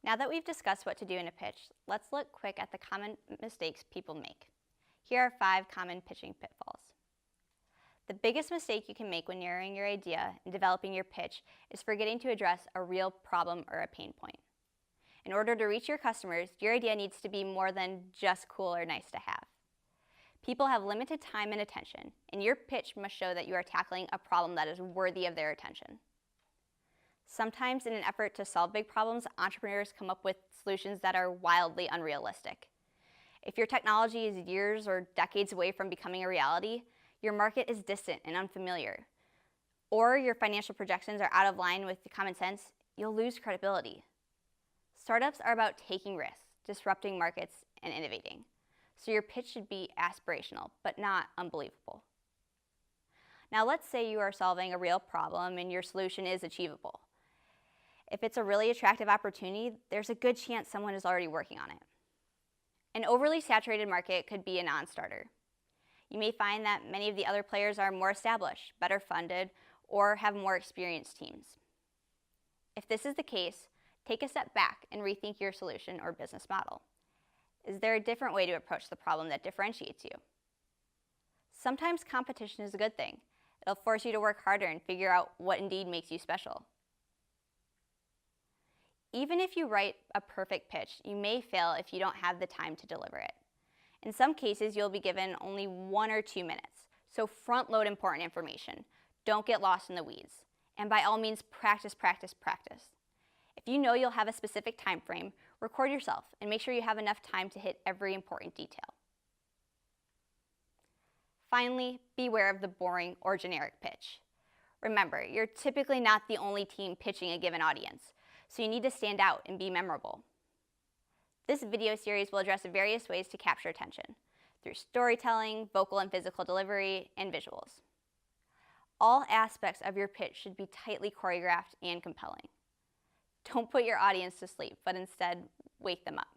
Now that we've discussed what to do in a pitch, let's look quick at the common mistakes people make. Here are 5 common pitching pitfalls. The biggest mistake you can make when narrowing your idea and developing your pitch is forgetting to address a real problem or a pain point. In order to reach your customers, your idea needs to be more than just cool or nice to have. People have limited time and attention, and your pitch must show that you are tackling a problem that is worthy of their attention. Sometimes, in an effort to solve big problems, entrepreneurs come up with solutions that are wildly unrealistic. If your technology is years or decades away from becoming a reality, your market is distant and unfamiliar, or your financial projections are out of line with common sense, you'll lose credibility. Startups are about taking risks, disrupting markets, and innovating. So your pitch should be aspirational, but not unbelievable. Now let's say you are solving a real problem and your solution is achievable. If it's a really attractive opportunity, there's a good chance someone is already working on it. An overly saturated market could be a non-starter. You may find that many of the other players are more established, better funded, or have more experienced teams. If this is the case, take a step back and rethink your solution or business model. Is there a different way to approach the problem that differentiates you? Sometimes competition is a good thing. It'll force you to work harder and figure out what indeed makes you special. Even if you write a perfect pitch, you may fail if you don't have the time to deliver it. In some cases, you'll be given only 1 or 2 minutes, so front load important information. Don't get lost in the weeds. And by all means, practice, practice, practice. If you know you'll have a specific time frame, record yourself and make sure you have enough time to hit every important detail. Finally, beware of the boring or generic pitch. Remember, you're typically not the only team pitching a given audience, so you need to stand out and be memorable. This video series will address various ways to capture attention through storytelling, vocal and physical delivery, and visuals. All aspects of your pitch should be tightly choreographed and compelling. Don't put your audience to sleep, but instead wake them up.